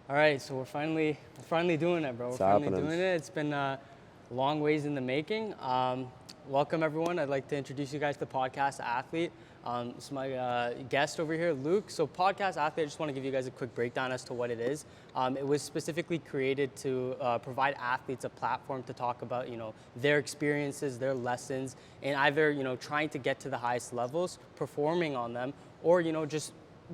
All right, so we're finally doing it, bro. We're finally doing it. It's been a long ways in the making. Welcome, everyone. I'd like to introduce you guys to Podcast Athlete. This is my guest over here, Luke. So Podcast Athlete, I just want to give you guys a quick breakdown as to what it is. It was specifically created to provide athletes a platform to talk about, their experiences, their lessons, and either, trying to get to the highest levels, performing on them, or,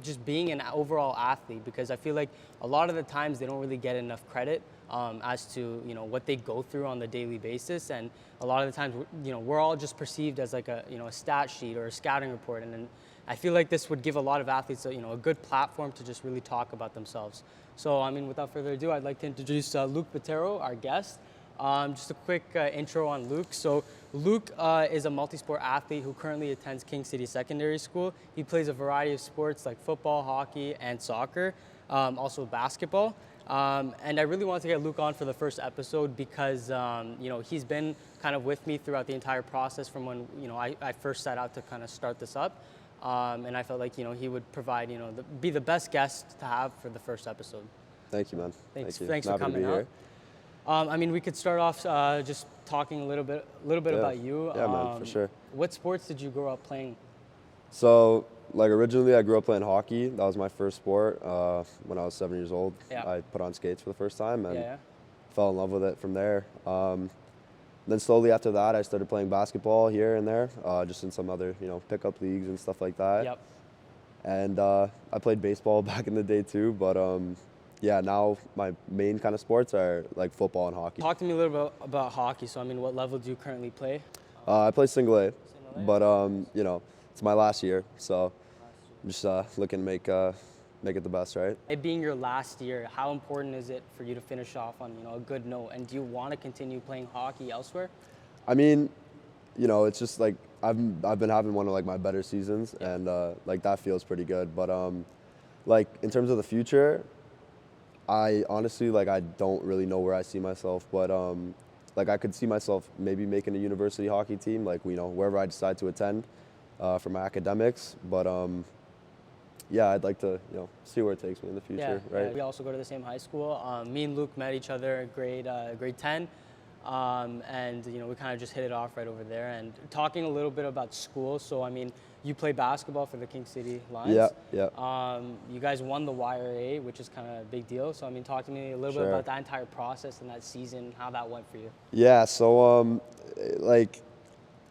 just being an overall athlete, because I feel like a lot of the times they don't really get enough credit as to what they go through on the daily basis, and a lot of the times we're all just perceived as like a stat sheet or a scouting report, and then I feel like this would give a lot of athletes a good platform to just really talk about themselves. So without further ado, I'd like to introduce Luke Bottero, our guest. Just a quick intro on Luke. So Luke is a multi-sport athlete who currently attends King City Secondary School. He plays a variety of sports like football, hockey, and soccer, also basketball. And I really wanted to get Luke on for the first episode because he's been kind of with me throughout the entire process from when I first set out to kind of start this up. And I felt like he would provide be the best guest to have for the first episode. Thank you, man. Thanks for coming out. We could start off just talking a little bit about you. Yeah, man, for sure. What sports did you grow up playing? So, originally I grew up playing hockey. That was my first sport when I was 7 years old. Yeah. I put on skates for the first time and Yeah. fell in love with it from there. Then slowly after that, I started playing basketball here and there, just in some other, pickup leagues and stuff like that. Yep. And I played baseball back in the day too, but now my main kind of sports are like football and hockey. Talk to me a little bit about hockey. So, what level do you currently play? I play single A, Single A? but it's my last year, so I'm just looking to make it the best, right? It being your last year, how important is it for you to finish off on a good note? And do you want to continue playing hockey elsewhere? It's just like I've been having one of like my better seasons, Yeah. and that feels pretty good. But in terms of the future, I honestly I don't really know where I see myself, but I could see myself maybe making a university hockey team, wherever I decide to attend for my academics. But I'd like to see where it takes me in the future, right? Yeah. We also go to the same high school. Me and Luke met each other grade 10. And we kind of just hit it off right over there. And talking a little bit about school, so you play basketball for the King City Lions. Yeah. You guys won the YRAA, which is kind of a big deal. So talk to me a little bit about that entire process and that season, how that went for you. Yeah. So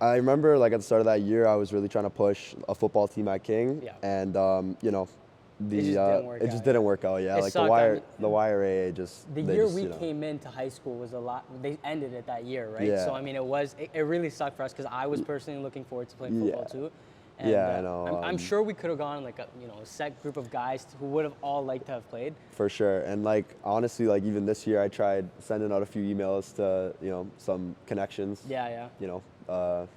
I remember at the start of that year, I was really trying to push a football team at King, Yeah. and It just didn't work out. Yeah, It sucked. the YRAA just The year we came into high school was a lot. They ended it that year, right? Yeah. So it really sucked for us because I was personally looking forward to playing football too. And, Yeah, I know. I'm sure we could have gone a set group of guys who would have all liked to have played. For sure. And honestly, even this year, I tried sending out a few emails to some connections. Yeah.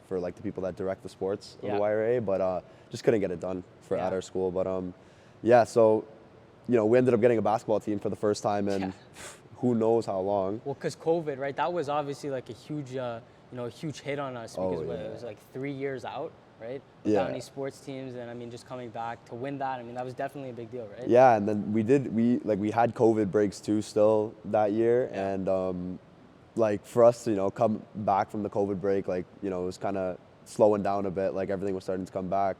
For the people that direct the sports of Yeah. the YRA, but just couldn't get it done Yeah. at our school. But so we ended up getting a basketball team for the first time in who knows how long. Well, because COVID, right? That was obviously a huge, huge hit on us because it was 3 years out, right? Without any sports teams, and just coming back to win that, that was definitely a big deal, right? Yeah, and then we had COVID breaks too still that year, Yeah. and for us to come back from the COVID break, it was kind of slowing down a bit, everything was starting to come back.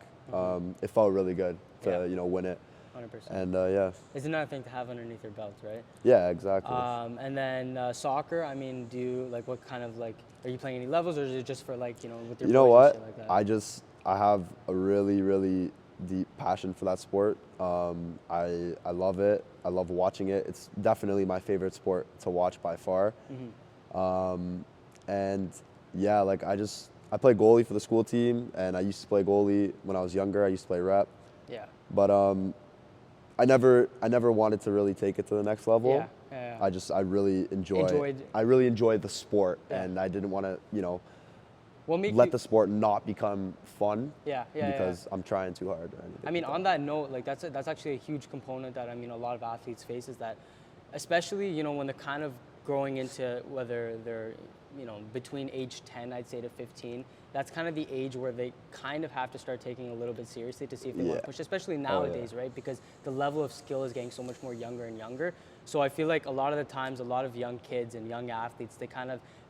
It felt really good to win it. 100%. And It's another thing to have underneath your belt, right? Yeah, exactly. And then soccer. Do you what kind of are you playing any levels, or is it just for with your boys You know what? and shit like that? I have a really, really deep passion for that sport. I love it. I love watching it. It's definitely my favorite sport to watch by far. And yeah, I play goalie for the school team, and I used to play goalie when I was younger. I used to play rep. Yeah. But I never wanted to really take it to the next level. Yeah. I really enjoyed the sport, Yeah. and I didn't want to Let the sport not become fun. Yeah. Because I'm trying too hard. Or anything On that note, that's actually a huge component that a lot of athletes face, is that, especially when they're kind of growing into, whether they're between age 10, I'd say, to 15, that's kind of the age where they kind of have to start taking a little bit seriously to see if they want to push, especially nowadays, right? Because the level of skill is getting so much more younger and younger. So I feel like a lot of the times, a lot of young kids and young athletes,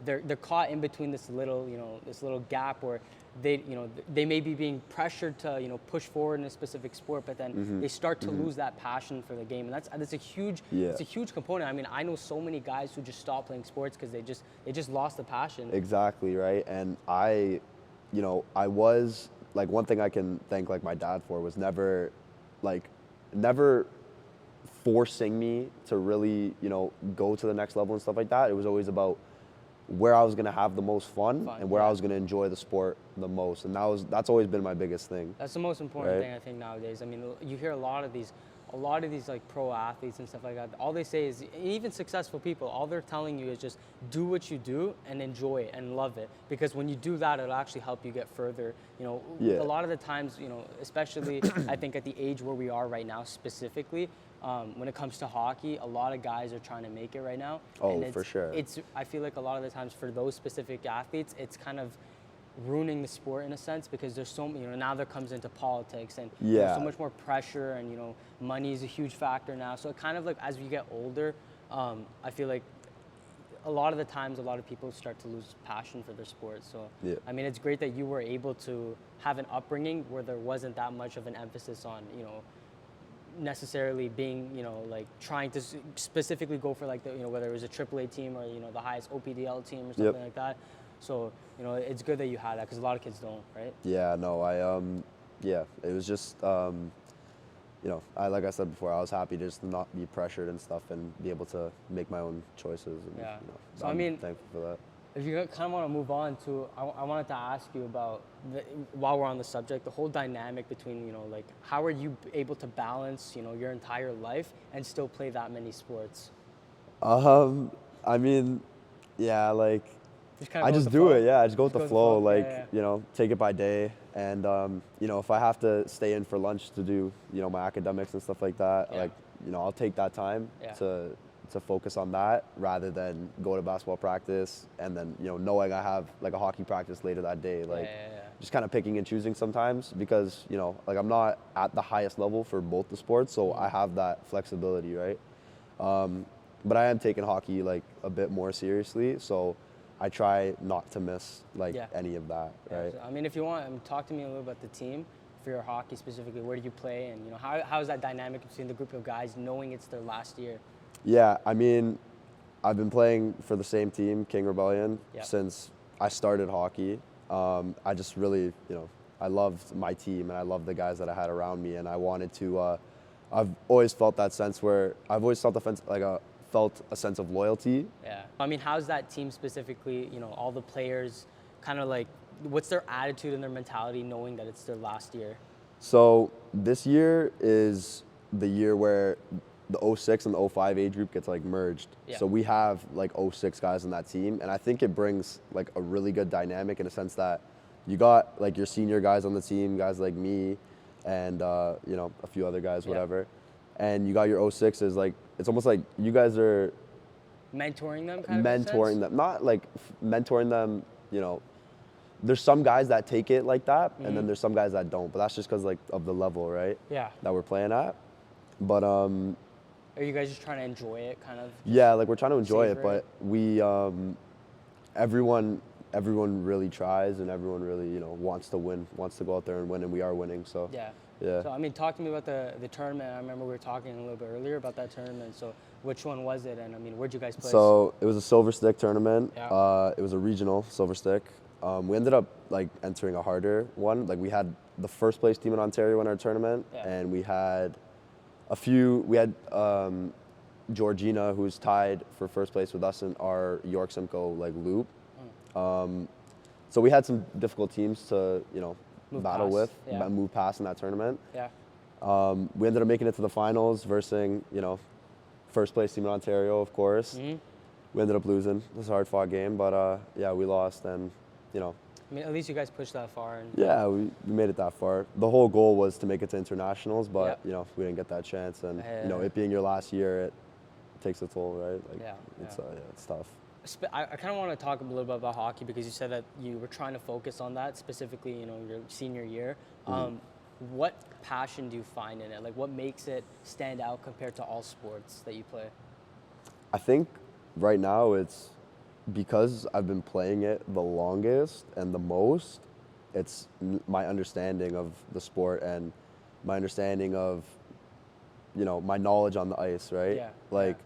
they're caught in between this little, this little gap where they may be being pressured to, push forward in a specific sport, but then they start to lose that passion for the game, and that's a huge, it's a huge component. I mean, I know so many guys who just stopped playing sports because they just lost the passion. Exactly, right. And I was like, one thing I can thank like my dad for was never forcing me to really, go to the next level and stuff like that. It was always about where I was going to have the most fun and where I was going to enjoy the sport the most. And that's always been my biggest thing. That's the most important thing, I think, nowadays. I mean, you hear a lot of these like pro athletes and stuff like that. All they say is, even successful people, all they're telling you is just do what you do and enjoy it and love it. Because when you do that, it'll actually help you get further. A lot of the times, especially I think at the age where we are right now specifically, when it comes to hockey, a lot of guys are trying to make it right now. Oh, for sure. I feel like a lot of the times for those specific athletes, it's kind of ruining the sport in a sense, because there's so now there comes into politics and so much more pressure, and money is a huge factor now. So it kind of like, as we get older, I feel like a lot of the times a lot of people start to lose passion for their sport. So I mean, it's great that you were able to have an upbringing where there wasn't that much of an emphasis on necessarily being like trying to specifically go for like the whether it was a AAA team or the highest OPDL team or something like that. So it's good that you had that, because a lot of kids don't, right? Yeah, no, it was just like I said before, I was happy to just not be pressured and stuff and be able to make my own choices. And, so I'm thankful for that. If you kind of want to move on to, I wanted to ask you about, while we're on the subject, the whole dynamic between, like, how are you able to balance, your entire life and still play that many sports? I mean, like, I just do it. Yeah, I just go with the flow. Like, take it by day. And, if I have to stay in for lunch to do, my academics and stuff like that, like, I'll take that time to focus on that rather than go to basketball practice and then, knowing I have like a hockey practice later that day. Like, just kind of picking and choosing sometimes, because, like, I'm not at the highest level for both the sports, so I have that flexibility, right? But I am taking hockey like a bit more seriously, so I try not to miss like any of that, right? So, I mean, if you want, talk to me a little about the team for your hockey specifically. Where do you play, and how is that dynamic between the group of guys knowing it's their last year? Yeah, I mean, I've been playing for the same team, King Rebellion, since I started hockey. I just really, I loved my team and I loved the guys that I had around me, and I wanted to. I've always felt that sense where I've always felt felt a sense of loyalty. Yeah. I mean, how's that team specifically, all the players kind of like, what's their attitude and their mentality knowing that it's their last year? So this year is the year where the 06 and the 05 age group gets like merged. So we have like 06 guys on that team, and I think it brings like a really good dynamic in a sense that you got like your senior guys on the team, guys like me and a few other guys, whatever. And you got your 06s, like, it's almost like you guys are mentoring them, kind of mentoring them, not like mentoring them, there's some guys that take it like that, and then there's some guys that don't, but that's just because like of the level, right? That we're playing at. But are you guys just trying to enjoy it, kind of? Yeah, like, we're trying to enjoy it, but we everyone really tries, and everyone really wants to win, wants to go out there and win, and we are winning. So So I mean, talk to me about the tournament. I remember we were talking a little bit earlier about that tournament. So which one was it, and I mean, where'd you guys play? So it was a Silver Stick tournament. It was a regional Silver Stick. We ended up like entering a harder one. Like, we had the first place team in Ontario in our tournament, and we had Georgina, who's tied for first place with us in our York Simcoe like loop. So we had some difficult teams to move past in that tournament. We ended up making it to the finals versus first place team in Ontario, of course. We ended up losing. It was a hard fought game, but we lost, and I mean, at least you guys pushed that far. And we made it that far. The whole goal was to make it to internationals, but we didn't get that chance, and it being your last year, it takes a toll, right? Like, it's tough. I kind of want to talk a little bit about hockey because you said that you were trying to focus on that specifically, your senior year. What passion do you find in it? Like, what makes it stand out compared to all sports that you play? I think right now it's because I've been playing it the longest and the most, it's my understanding of the sport and my understanding of, my knowledge on the ice, right? Yeah. Like,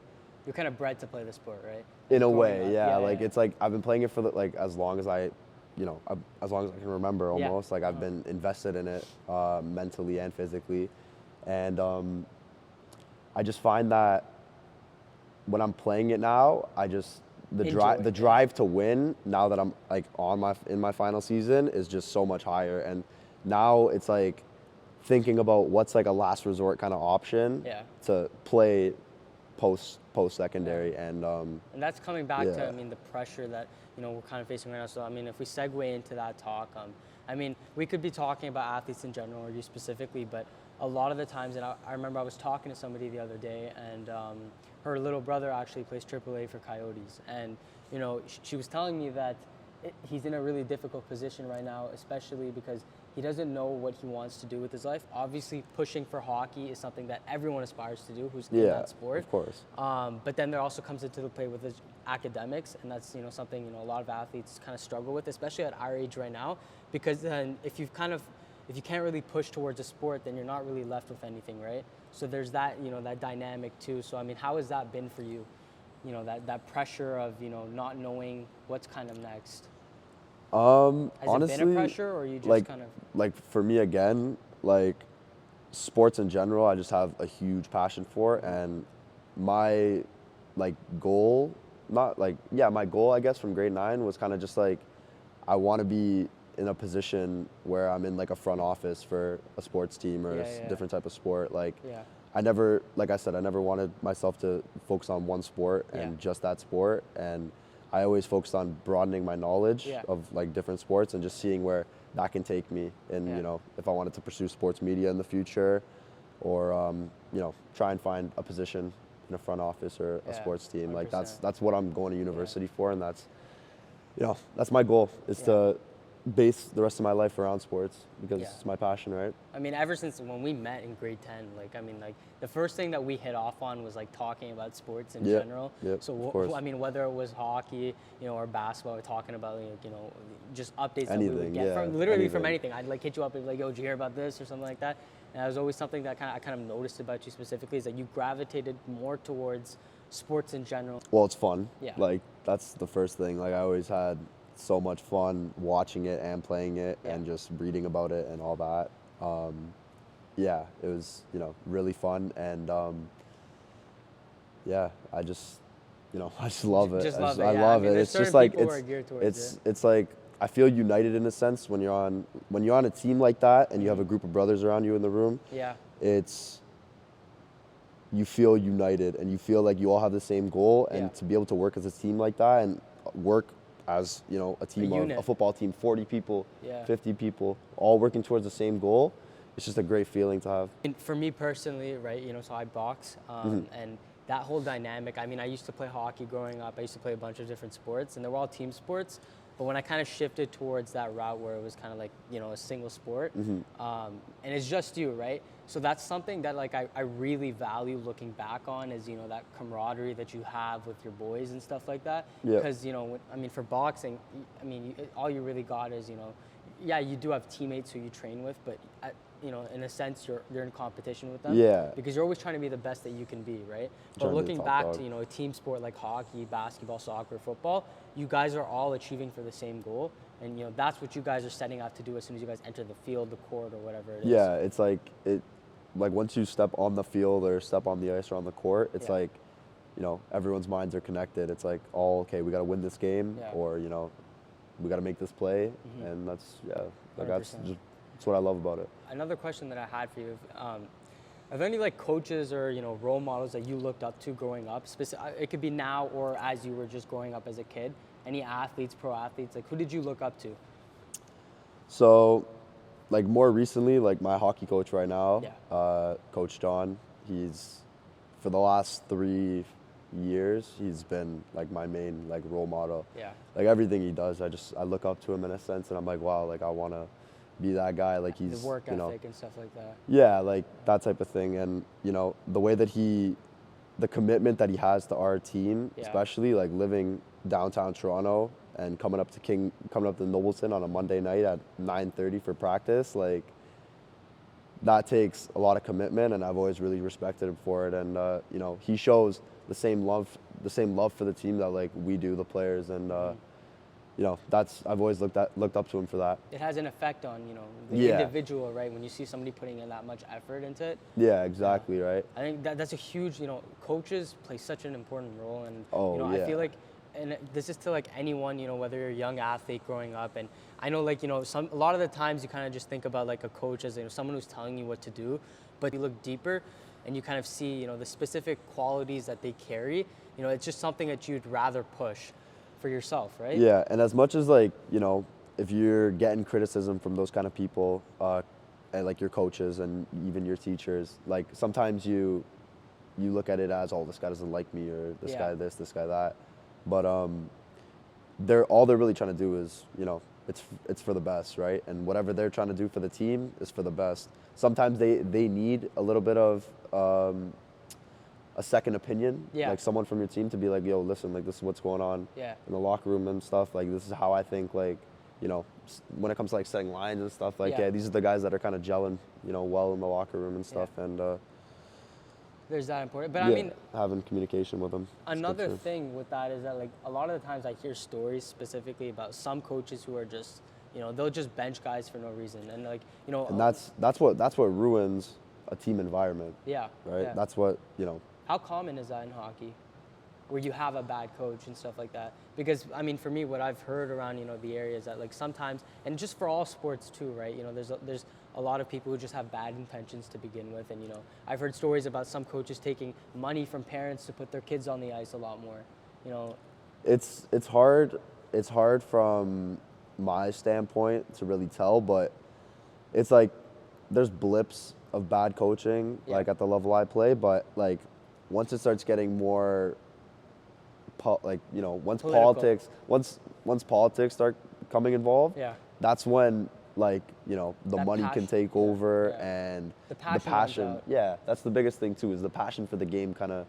you're kind of bred to play the sport, right? In a way, yeah. It's like I've been playing it for as long as I as long as I can remember almost. Like I've been invested in it mentally and physically. And I just find that when I'm playing it now, the drive to win now that I'm like in my final season is just so much higher. And now it's like thinking about what's like a last resort kind of option to play post-secondary. And that's coming back to the pressure that we're kind of facing right now. So if we segue into that talk, we could be talking about athletes in general or you specifically, but a lot of the times, and I remember I was talking to somebody the other day, and her little brother actually plays AAA for Coyotes, and she was telling me that he's in a really difficult position right now, especially because he doesn't know what he wants to do with his life. Obviously, pushing for hockey is something that everyone aspires to do who's in that sport. Of course. But then there also comes into the play with his academics, and that's something a lot of athletes kind of struggle with, especially at our age right now, because then if you can't really push towards a sport, then you're not really left with anything, right? So there's that that dynamic too. So how has that been for you? That pressure of not knowing what's kind of next. Honestly, it been a pressure, or you just like for me again, like sports in general, I just have a huge passion for, and my goal, my goal I guess from grade 9 was kind of just like I want to be in a position where I'm in like a front office for a sports team or a different type of sport. I never, like I said, I never wanted myself to focus on one sport and just that sport, and I always focused on broadening my knowledge of like different sports and just seeing where that can take me. And if I wanted to pursue sports media in the future, or try and find a position in a front office or a sports team, 100%. Like that's what I'm going to university for, and that's my goal is to base the rest of my life around sports because it's my passion, right? Ever since when we met in grade 10, the first thing that we hit off on was like talking about sports in general. So whether it was hockey, or basketball, or talking about just updates that we would get from anything. I'd like hit you up and be like, yo, did you hear about this or something like that? And that was always something that I kind of noticed about you specifically, is that you gravitated more towards sports in general. Well, it's fun. Like that's the first thing. Like I always had so much fun watching it and playing it and just reading about it and all that. It was really fun, and I just love it. I love it. It's just like it's like I feel united in a sense when you're on a team like that and you have a group of brothers around you in the room. You feel united and you feel like you all have the same goal, and to be able to work as a team like that and work as a team of a football team, 40 people, 50 people, all working towards the same goal. It's just a great feeling to have. And for me personally, right, so I box, and that whole dynamic. I used to play hockey growing up. I used to play a bunch of different sports, and they were all team sports. But when I kind of shifted towards that route where it was kind of like, a single sport, and it's just you, right? So that's something that I really value looking back on, is, that camaraderie that you have with your boys and stuff like that. Because, for boxing, all you really got is, you do have teammates who you train with, but in a sense, you're in competition with them. Because you're always trying to be the best that you can be, right? But looking back to, a team sport like hockey, basketball, soccer, football, you guys are all achieving for the same goal. And, that's what you guys are setting out to do as soon as you guys enter the field, the court, or whatever it is. Yeah, it's like once you step on the field or step on the ice or on the court, it's like, everyone's minds are connected. It's like, okay, we got to win this game, or, we got to make this play. And that's what I love about it. Another question that I had for you, are there any coaches or role models that you looked up to growing up? It could be now or as you were just growing up as a kid. Any athletes, pro athletes, who did you look up to? So, more recently, my hockey coach right now, Coach John. He's for the last 3 years, he's been like my main like role model. Yeah. Like everything he does, I look up to him in a sense, and I'm like, wow, like I want to be that guy. Like he's the work you know, ethic and stuff like that. yeah, like that type of thing. And you know, the way that the commitment that he has to our team, especially like living downtown Toronto and coming up to Nobleton on a Monday night at 9:30 for practice, like that takes a lot of commitment, and I've always really respected him for it. And you know, he shows the same love for the team that like we do, the players, and you know, I've always looked up to him for that. It has an effect on, you know, the individual, right? When you see somebody putting in that much effort into it. Yeah, exactly, right. I think that's a huge, you know, coaches play such an important role, and you know, I feel like, and this is to like anyone, you know, whether you're a young athlete growing up, and I know like, you know, a lot of the times you kind of just think about like a coach as, you know, someone who's telling you what to do, but you look deeper and you kind of see, you know, the specific qualities that they carry. You know, it's just something that you'd rather push for yourself, right? Yeah, and as much as like, you know, if you're getting criticism from those kind of people, and like your coaches and even your teachers, like sometimes you look at it as, oh, this guy doesn't like me, or this guy this, this guy that. But all they're really trying to do is, you know, it's for the best, right? And whatever they're trying to do for the team is for the best. Sometimes they need a little bit of a second opinion, like someone from your team to be like, yo, listen, like this is what's going on in the locker room and stuff. Like this is how I think, like, you know, when it comes to like setting lines and stuff, like these are the guys that are kind of gelling, you know, well in the locker room and stuff. And there's that important, but I mean, having communication with them. Another thing with that is that like a lot of the times I hear stories specifically about some coaches who are just, you know, they'll just bench guys for no reason, and like, you know, and that's what ruins a team environment. Yeah. Right. Yeah. That's what, you know. How common is that in hockey, where you have a bad coach and stuff like that? Because I mean, for me, what I've heard around, you know, the area is that like sometimes, and just for all sports too, right? You know, there's a lot of people who just have bad intentions to begin with, and you know, I've heard stories about some coaches taking money from parents to put their kids on the ice a lot more. You know, it's hard from my standpoint to really tell, but it's like there's blips of bad coaching, like at the level I play, but like once it starts getting more like, you know, once politics start coming involved, that's when, like, you know, the money can take over, and the passion. Yeah, that's the biggest thing too, is the passion for the game kind of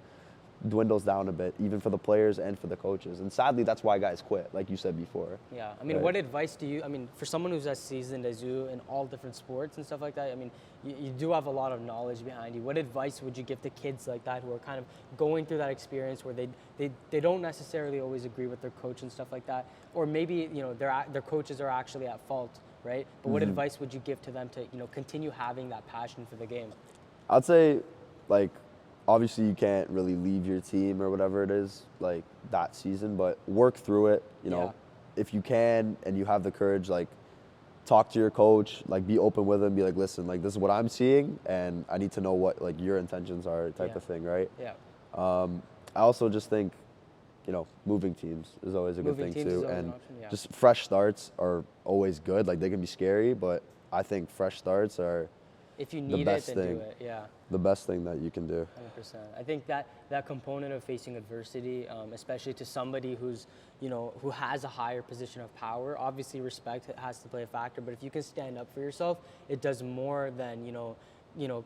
dwindles down a bit, even for the players and for the coaches. And sadly, that's why guys quit, like you said before. Yeah, I mean, what advice do you, I mean, for someone who's as seasoned as you in all different sports and stuff like that, I mean, you do have a lot of knowledge behind you. What advice would you give to kids like that who are kind of going through that experience where they don't necessarily always agree with their coach and stuff like that, or maybe, you know, their coaches are actually at fault, right? But what advice would you give to them to, you know, continue having that passion for the game? I'd say, like, obviously you can't really leave your team or whatever it is, like, that season, but work through it, you know. If you can and you have the courage, like, talk to your coach, like, be open with him, be like, listen, like, this is what I'm seeing, and I need to know what, like, your intentions are, type of thing, right? Yeah. I also just think, you know, moving teams is always a good thing too, and just fresh starts are always good. Like, they can be scary, but I think fresh starts are, if you need it, then do it. The best thing that you can do. 100%. I think that component of facing adversity, especially to somebody who's, you know, who has a higher position of power, obviously respect has to play a factor, but if you can stand up for yourself, it does more than, you know,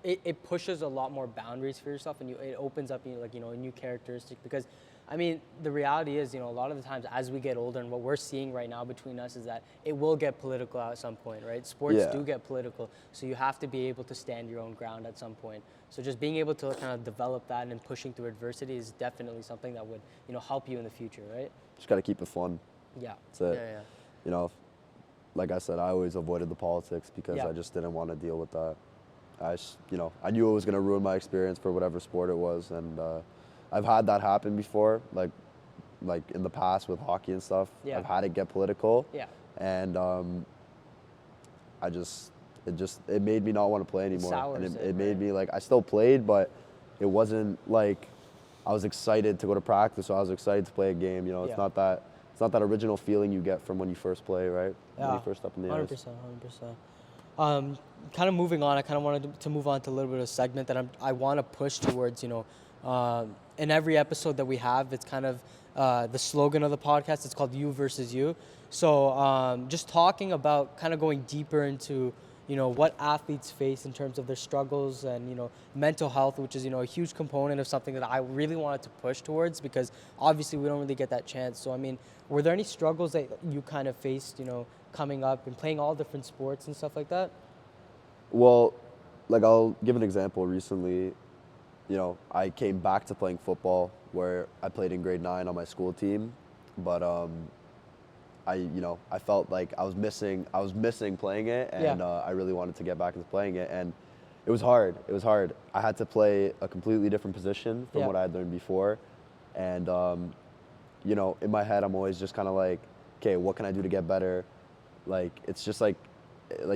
it pushes a lot more boundaries for yourself, and it opens up, you know, like, you know, a new characteristic. Because I mean, the reality is, you know, a lot of the times as we get older, and what we're seeing right now between us is that it will get political at some point, right? Sports do get political, so you have to be able to stand your own ground at some point. So just being able to kind of develop that and pushing through adversity is definitely something that would, you know, help you in the future, right? Just got to keep it fun. Yeah. That's it. You know, like I said, I always avoided the politics because I just didn't want to deal with that. You know, I knew it was going to ruin my experience for whatever sport it was, and I've had that happen before, like in the past with hockey and stuff. I've had it get political. And it made me not want to play anymore. And it made me, like, I still played, but it wasn't like I was excited to go to practice, or I was excited to play a game. You know, it's not that original feeling you get from when you first play, right? When you first step in the ice. 100%. Kind of moving on, I kind of wanted to move on to a little bit of a segment that I want to push towards, you know, in every episode that we have, it's kind of the slogan of the podcast. It's called You versus You. So just talking about kind of going deeper into, what athletes face in terms of their struggles and, mental health, which is, a huge component of something that I really wanted to push towards, because obviously we don't really get that chance. So, I mean, were there any struggles that you kind of faced, coming up and playing all different sports and stuff like that? Well, like I'll give an example. Recently, I came back to playing football where I played in grade 9 on my school team, but I felt like I was missing playing it, and I really wanted to get back into playing it, and it was hard. I had to play a completely different position from what I had learned before, and in my head I'm always just kind of like, okay, what can I do to get better? Like it's just like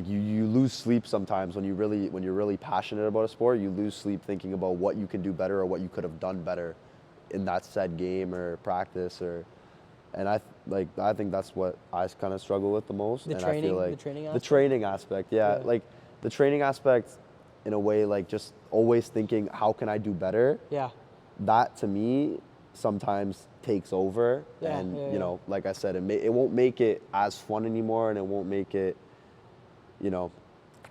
you lose sleep sometimes when you're really passionate about a sport. You lose sleep thinking about what you can do better or what you could have done better in that said game or practice and I think that's what I kind of struggle with the most. I feel like the training aspect, like the training aspect, in a way, like just always thinking, how can I do better? Yeah. That to me sometimes takes over, like I said, it won't make it as fun anymore, and it won't make it,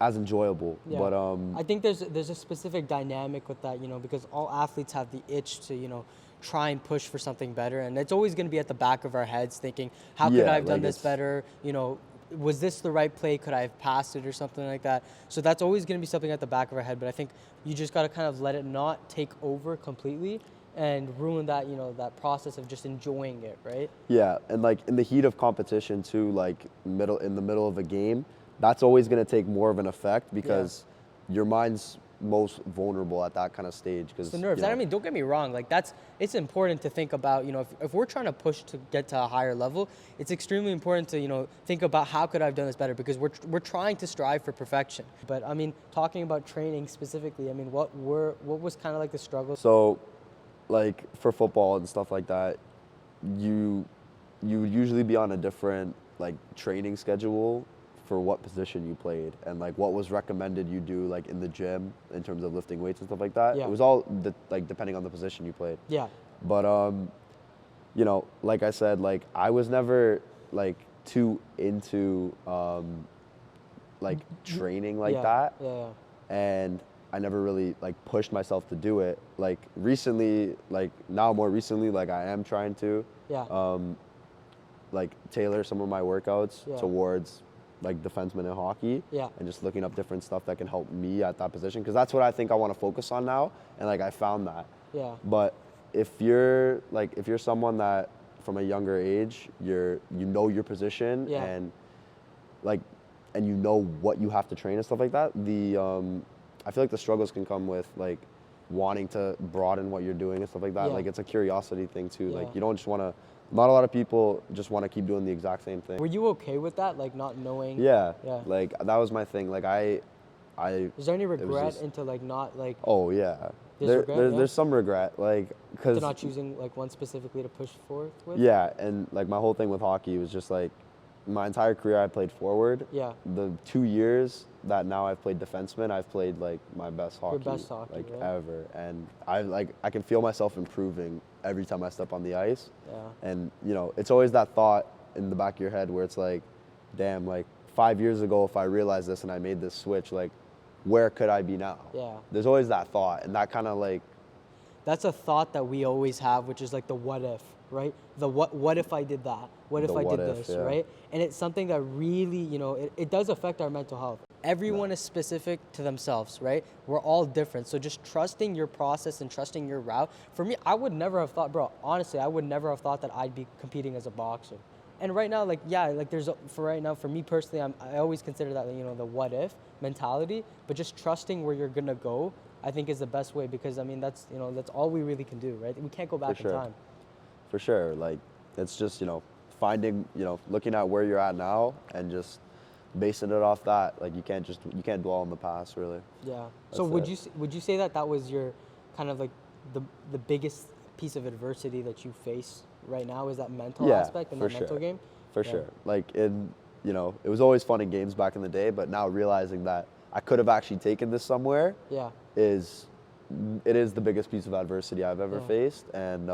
as enjoyable. Yeah. But I think there's a specific dynamic with that, because all athletes have the itch to, try and push for something better, and it's always going to be at the back of our heads thinking, how could I have done this better? Was this the right play? Could I have passed it or something like that? So that's always going to be something at the back of our head, but I think you just got to kind of let it not take over completely and ruin that, that process of just enjoying it, right? Yeah, and like in the heat of competition too, like in the middle of a game, that's always going to take more of an effect, because your mind's most vulnerable at that kind of stage. Because the nerves. And I mean, don't get me wrong. Like it's important to think about. If we're trying to push to get to a higher level, it's extremely important to think about how could I have done this better, because we're trying to strive for perfection. But I mean, talking about training specifically, I mean, what was kind of like the struggle? So, like for football and stuff like that, you would usually be on a different like training schedule for what position you played, and like what was recommended you do like in the gym in terms of lifting weights and stuff like that. It was all like depending on the position you played. Yeah. But like I said, like I was never like too into like training like that. Yeah. And I never really like pushed myself to do it. Like recently, like now more recently, like I am trying to like tailor some of my workouts towards like defensemen in hockey, and just looking up different stuff that can help me at that position, because that's what I think I want to focus on now, and like I found that. Yeah. But if you're someone that from a younger age, you know your position, and like and you know what you have to train and stuff like that, I feel like the struggles can come with like wanting to broaden what you're doing and stuff like that. Like it's a curiosity thing too. Like you don't just want to. Not a lot of people just want to keep doing the exact same thing. Were you okay with that, like not knowing? Yeah. Like that was my thing. Like I. Is there any regret into like not like? Oh yeah. There's some regret, like because. To not choosing like one specifically to push forward with. Yeah, and like my whole thing with hockey was just like, my entire career I played forward. Yeah. The 2 years that now I've played defenseman, I've played like my best hockey. Your best hockey, like right? Ever, and I can feel myself improving every time I step on the ice. Yeah. And it's always that thought in the back of your head where it's like, damn, like 5 years ago if I realized this and I made this switch, like where could I be now? Yeah. There's always that thought, and that kind of like. That's a thought that we always have, which is like the what if, right? The what if I did that? What if I did this, right? And it's something that really, it does affect our mental health. Everyone is specific to themselves, right? We're all different. So just trusting your process and trusting your route. For me, I would never have thought, honestly, I would never have thought that I'd be competing as a boxer. And right now, for me personally, I always consider that, the what if mentality, but just trusting where you're going to go, I think is the best way, because I mean, that's all we really can do, right? We can't go back in time. For sure. Like, it's just, finding, looking at where you're at now and just basing it off that. Like, you can't dwell on the past, really. Yeah. So would you say that was your kind of like the biggest piece of adversity that you face right now, is that mental aspect and that mental game? For sure. Like, it was always fun in games back in the day, but now realizing that I could have actually taken this somewhere is it is the biggest piece of adversity I've ever faced, and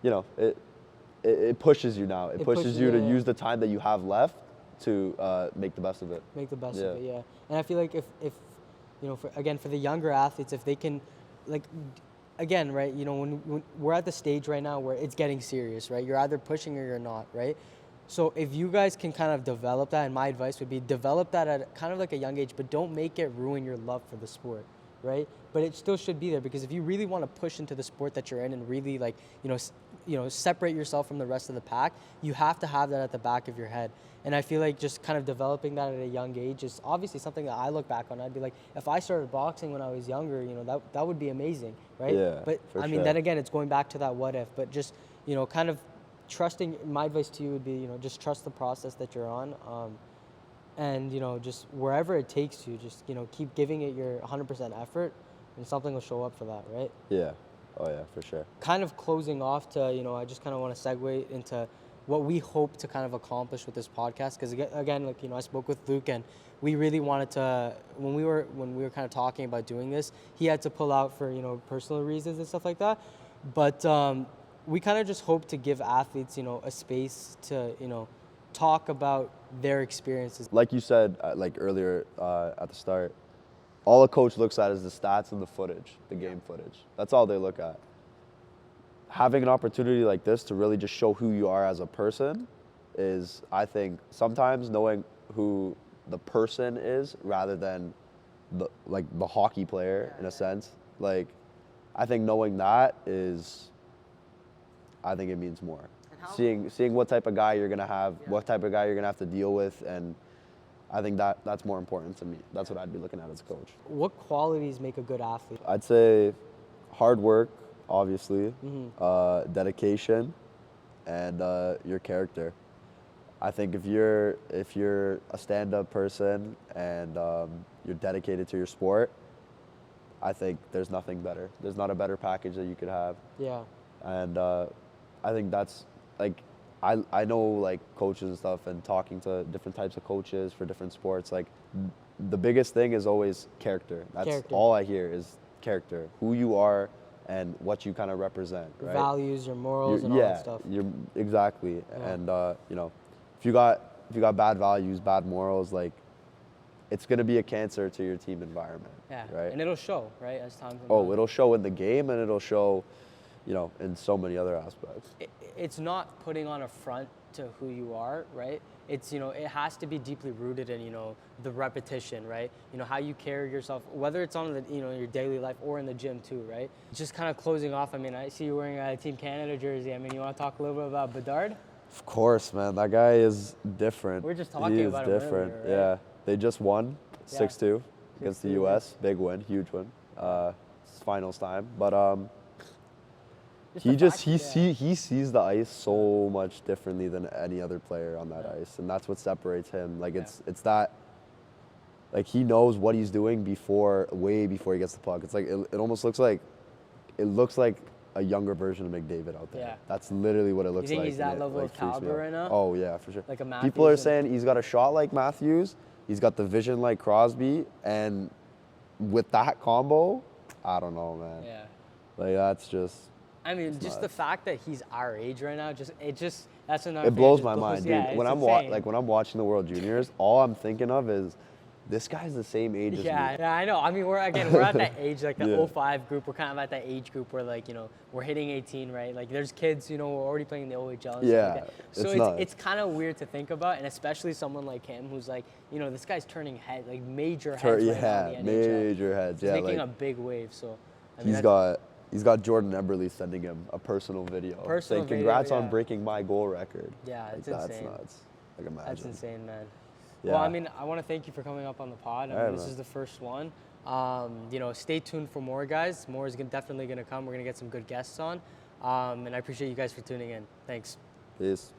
you know, it pushes you now. It pushes you to use the time that you have left to make the best of it. Make the best of it, yeah. And I feel like if you know, for the younger athletes, if they can, like, again, right, you know, when we're at the stage right now where it's getting serious, right? You're either pushing or you're not, right? So if you guys can kind of develop that, and my advice would be develop that at kind of like a young age, but don't make it ruin your love for the sport, right? But it still should be there, because if you really want to push into the sport that you're in and really, like, you know, separate yourself from the rest of the pack, you have to have that at the back of your head. And I feel like just kind of developing that at a young age is obviously something that I look back on. I'd be like, if I started boxing when I was younger, you know, that would be amazing, right? Yeah, but I mean, then again, it's going back to that what if, but just, you know, kind of trusting. My advice to you would be, you know, just trust the process that you're on. And, you know, just wherever it takes you, just, you know, keep giving it your 100% effort, and something will show up for that, right? Yeah. Oh, yeah, for sure. Kind of closing off to, you know, I just kind of want to segue into what we hope to kind of accomplish with this podcast. Because, again, like, you know, I spoke with Luke, and we really wanted to, when we were kind of talking about doing this, he had to pull out for, you know, personal reasons and stuff like that. But we kind of just hope to give athletes, you know, a space to, you know, talk about their experiences. Like you said, like earlier at the start, all a coach looks at is the stats and the footage, the game footage. That's all they look at. Having an opportunity like this to really just show who you are as a person is, I think, sometimes knowing who the person is rather than the hockey player, in a sense. Like, I think knowing that is, I think it means more. Seeing what type of guy you're gonna have, what type of guy you're gonna have to deal with, and I think that's more important to me. That's what I'd be looking at as a coach. What qualities make a good athlete? I'd say hard work, obviously, dedication, and your character. I think if you're a stand-up person and you're dedicated to your sport, I think there's nothing better. There's not a better package that you could have. Yeah. And I think that's, like, I know, like, coaches and stuff, and talking to different types of coaches for different sports, like, the biggest thing is always character. That's all I hear is character, who you are and what you kind of represent, right? Values, your morals, and all that stuff. Exactly. Yeah. And you know, if you got bad values, bad morals, like, it's gonna be a cancer to your team environment. Yeah. Right. And it'll show, right, as time goes on. It'll show in the game, and it'll show, you know, in so many other aspects. It's not putting on a front to who you are, right? It's, you know, it has to be deeply rooted in, you know, the repetition, right? You know, how you carry yourself, whether it's on the, you know, your daily life or in the gym too, right? Just kind of closing off, I mean, I see you wearing a Team Canada jersey. I mean, you want to talk a little bit about Bedard? Of course, man. That guy is different. We're just talking about him different. Earlier, right? Yeah. They just won 6-2 against the U.S. Big win, huge win. It's finals time. But he sees the ice so much differently than any other player on that ice, and that's what separates him. Like, it's that, like, he knows what he's doing way before he gets the puck. It's like it almost looks like a younger version of McDavid out there. Yeah. That's literally what it looks like. You think he's that level of caliber right now? Oh yeah, for sure. Like a Matthews. People are saying he's got a shot like Matthews. He's got the vision like Crosby, and with that combo, I don't know, man. Yeah. Like, that's just. I mean, just the fact that he's our age right now, that's another. It blows my mind, dude. Yeah, when I'm watching the World Juniors, all I'm thinking of is, this guy's the same age as me. Yeah, I know. I mean, we're at that age, like the 05 group. We're kind of at that age group where, like, you know, we're hitting 18, right? Like, there's kids, you know, who are already playing the OHL and stuff like that. So it's kind of weird to think about, and especially someone like him who's like, you know, this guy's turning head, like major heads right now in the NHL. Major heads. He's making a big wave. So I mean, he's got Jordan Eberle sending him a personal video saying, "Congrats on breaking my goal record." Yeah, it's insane. That's nuts. Like, imagine. That's insane, man. Yeah. Well, I mean, I want to thank you for coming up on the pod. I mean, this is the first one. You know, stay tuned for more, guys. More is definitely going to come. We're going to get some good guests on. And I appreciate you guys for tuning in. Thanks. Peace.